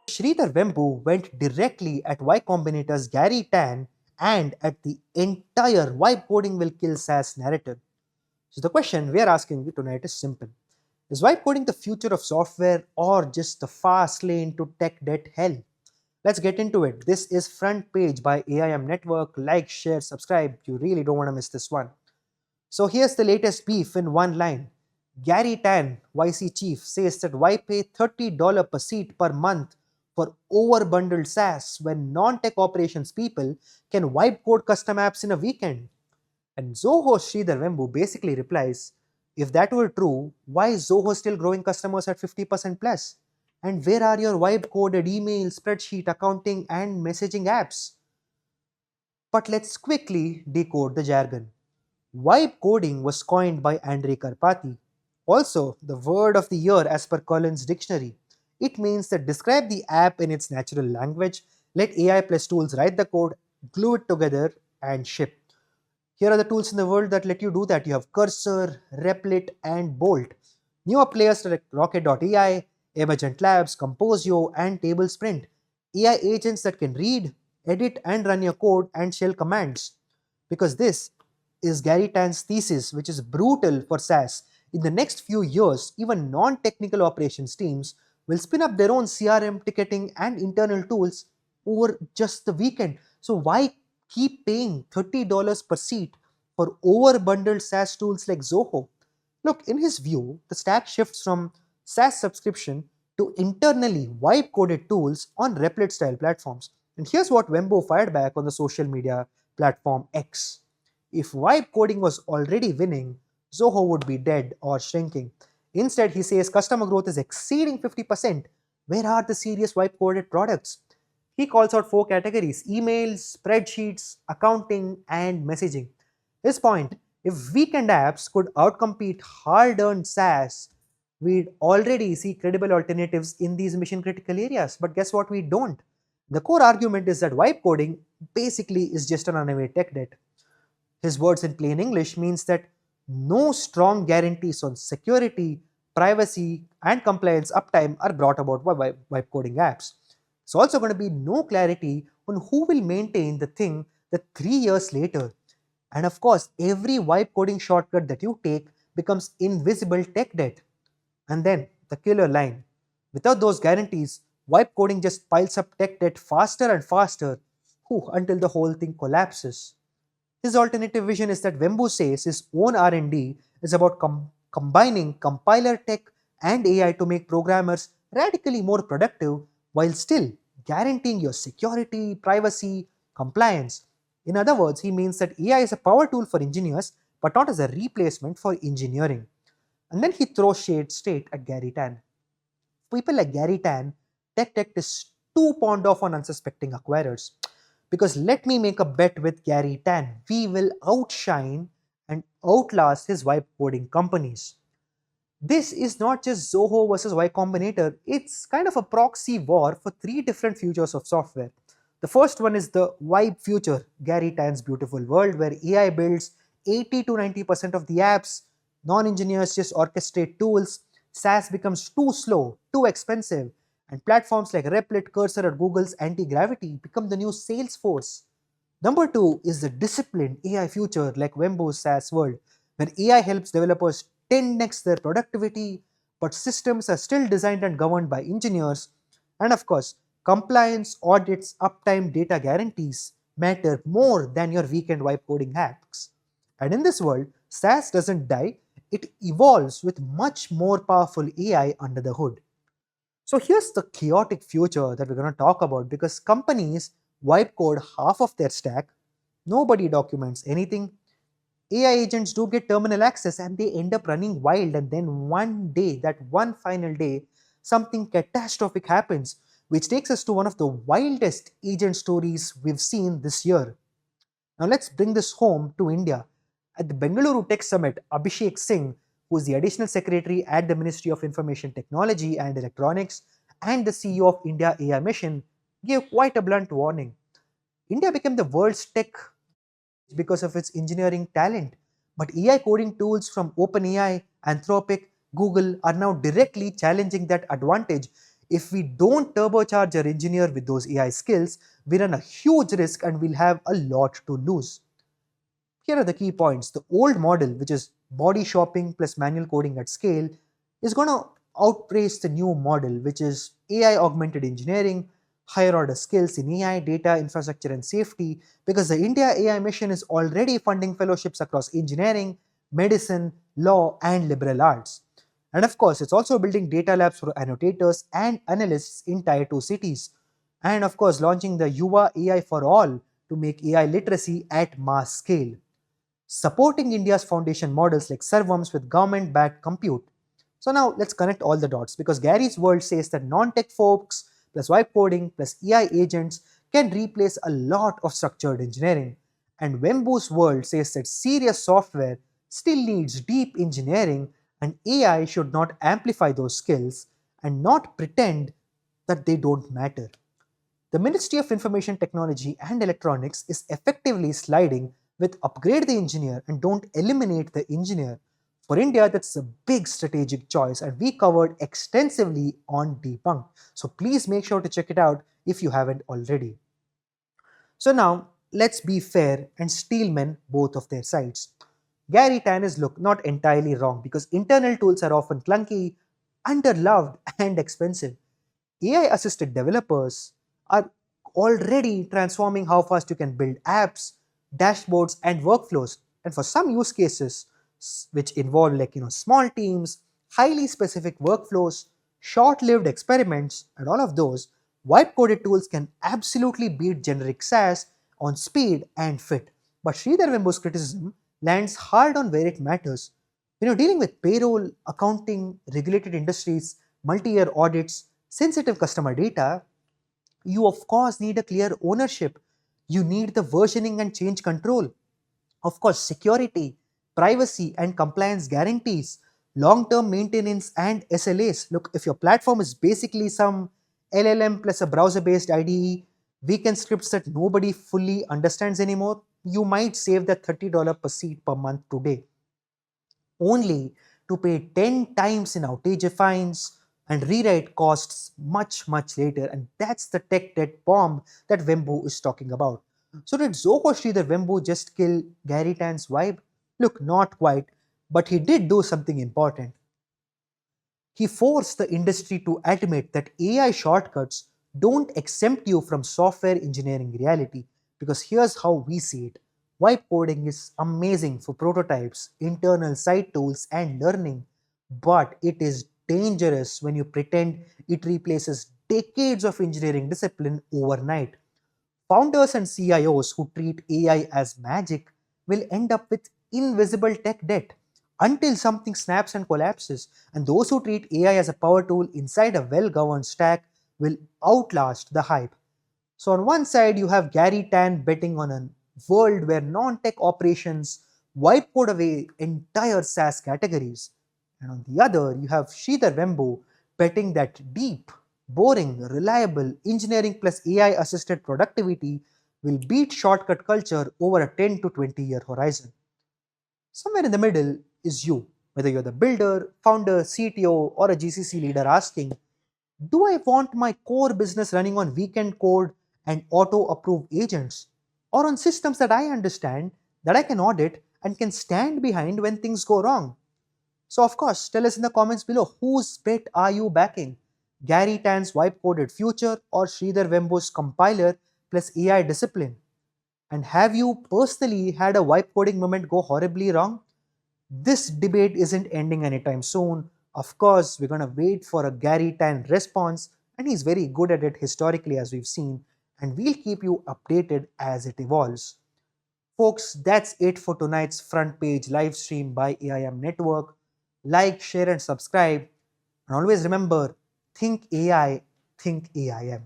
Sridhar Vembu went directly at Y Combinator's Garry Tan and at the entire why coding will kill SaaS narrative. So the question we are asking you tonight is simple. Is vibe coding the future of software or just the fast lane to tech debt hell? Let's get into it. This is Front Page by AIM Network. Like, share, subscribe. You really don't want to miss this one. So here's the latest beef in one line. Garry Tan, YC chief, says that why pay $30 per seat per month for overbundled SaaS when non-tech operations people can wipe code custom apps in a weekend? And Zoho Sridhar Vembu basically replies, if that were true, why is Zoho still growing customers at 50% plus? And where are your wipe coded email, spreadsheet, accounting, and messaging apps? But let's quickly decode the jargon. Vibe coding was coined by Andre Karpathy, also the word of the year as per Collins Dictionary. It means that describe the app in its natural language, let AI plus tools write the code, glue it together, and ship. Here are the tools in the world that let you do that. You have Cursor, Replit, and Bolt. Newer players like Rocket.ai, Emergent Labs, Composio, and Tablesprint. AI agents that can read, edit, and run your code and shell commands. Because this is Garry Tan's thesis, which is brutal for SaaS. In the next few years, even non-technical operations teams will spin up their own CRM, ticketing, and internal tools over just the weekend. So why keep paying $30 per seat for over-bundled SaaS tools like Zoho? Look, in his view, the stack shifts from SaaS subscription to internally wipe-coded tools on Replit-style platforms. And here's what Wembo fired back on the social media platform X. If vibe coding was already winning, Zoho would be dead or shrinking. Instead, he says customer growth is exceeding 50%. Where are the serious vibe coded products? He calls out four categories: emails, spreadsheets, accounting, and messaging. His point: if weekend apps could outcompete hard earned SaaS, we'd already see credible alternatives in these mission critical areas. But guess what? We don't. The core argument is that vibe coding basically is just an runaway tech debt. His words in plain English means that no strong guarantees on security, privacy, and compliance uptime are brought about by vibe coding apps. There's also going to be no clarity on who will maintain the thing that 3 years later. And of course, every vibe coding shortcut that you take becomes invisible tech debt. And then the killer line. Without those guarantees, vibe coding just piles up tech debt faster and faster until the whole thing collapses. His alternative vision is that Wembu says his own R&D is about combining compiler tech and AI to make programmers radically more productive while still guaranteeing your security, privacy, compliance. In other words, he means that AI is a power tool for engineers but not as a replacement for engineering. And then he throws shade straight at Garry Tan. People like Garry Tan, tech is too pawned off on unsuspecting acquirers. Because let me make a bet with Garry Tan, we will outshine and outlast his vibe coding companies. This is not just Zoho versus Y Combinator, it's kind of a proxy war for three different futures of software. The first one is the vibe future, Garry Tan's beautiful world, where AI builds 80 to 90% of the apps, non engineers just orchestrate tools, SaaS becomes too slow, too expensive, and platforms like Replit, Cursor, or Google's anti gravity become the new Salesforce. Number two is the disciplined AI future like Wembo's SaaS world, where AI helps developers 10x their productivity, but systems are still designed and governed by engineers. And of course, compliance, audits, uptime, data guarantees matter more than your weekend wipe coding hacks. And in this world, SaaS doesn't die, it evolves with much more powerful AI under the hood. So here's the chaotic future that we're going to talk about because companies wipe code half of their stack, nobody documents anything. AI agents do get terminal access and they end up running wild, and then one day, that one final day, something catastrophic happens, which takes us to one of the wildest agent stories we've seen this year. Now let's bring this home to India. At the Bengaluru Tech Summit, Abhishek Singh, who is the additional secretary at the Ministry of Information Technology and Electronics and the CEO of India AI Mission, gave quite a blunt warning. India became the world's tech because of its engineering talent, but AI coding tools from OpenAI, Anthropic, Google are now directly challenging that advantage. If we don't turbocharge our engineer with those AI skills, we run a huge risk and we'll have a lot to lose. Here are the key points. The old model, which is body shopping plus manual coding at scale, is going to outpace the new model, which is AI augmented engineering, higher order skills in AI, data, infrastructure, and safety, because the India AI mission is already funding fellowships across engineering, medicine, law, and liberal arts. And of course, it's also building data labs for annotators and analysts in tier 2 cities. And of course, launching the Yuva AI for all to make AI literacy at mass scale, supporting India's foundation models like servums with government backed compute. So now let's connect all the dots because Gary's world says that non tech folks plus vibe coding plus AI agents can replace a lot of structured engineering. And Wembu's world says that serious software still needs deep engineering and AI should not amplify those skills and not pretend that they don't matter. The Ministry of Information Technology and Electronics is effectively sliding with upgrade the engineer and don't eliminate the engineer. For India, that's a big strategic choice, and we covered extensively on Debunk. So please make sure to check it out if you haven't already. So now, let's be fair and steelman both of their sides. Garry Tan is look not entirely wrong because internal tools are often clunky, underloved, and expensive. AI assisted developers are already transforming how fast you can build apps, dashboards, and workflows. And for some use cases, which involve small teams, highly specific workflows, short-lived experiments, and all of those, wipe-coded tools can absolutely beat generic SaaS on speed and fit. But Sridhar Vembu's criticism lands hard on where it matters. When you're dealing with payroll, accounting, regulated industries, multi-year audits, sensitive customer data, you of course need a clear ownership. You need the versioning and change control. Of course, security, privacy, and compliance guarantees, long term maintenance, and SLAs. Look, if your platform is basically some LLM plus a browser based IDE, weekend scripts that nobody fully understands anymore, you might save that $30 per seat per month today, only to pay 10 times in outage fines and rewrite costs much later. And that's the tech debt bomb that Vembu is talking about. So did Zoho Sridhar Vembu just kill Garry Tan's vibe? Look, not quite, but he did do something important. He forced the industry to admit that AI shortcuts don't exempt you from software engineering reality. Because here's how we see it: vibe coding is amazing for prototypes, internal site tools, and learning, but it is dangerous when you pretend it replaces decades of engineering discipline overnight. Founders and CIOs who treat AI as magic will end up with invisible tech debt until something snaps and collapses. And those who treat AI as a power tool inside a well governed stack will outlast the hype. So, on one side, you have Garry Tan betting on a world where non tech operations wipe code away entire SaaS categories. And on the other, you have Sridhar Vembu betting that deep, boring, reliable engineering plus AI assisted productivity will beat shortcut culture over a 10 to 20-year horizon. Somewhere in the middle is you, whether you're the builder, founder, CTO, or a GCC leader asking, do I want my core business running on weekend code and auto approve agents, or on systems that I understand, that I can audit, and can stand behind when things go wrong? So, of course, tell us in the comments below, whose bet are you backing? Garry Tan's wipe coded future or Sridhar Vembu's compiler plus AI discipline? And have you personally had a wipe coding moment go horribly wrong? This debate isn't ending anytime soon. Of course, we're going to wait for a Garry Tan response, and he's very good at it historically, as we've seen, and we'll keep you updated as it evolves. Folks, that's it for tonight's front page live stream by AIM Network. Like, share, and subscribe. And always remember, think AI, think AIM.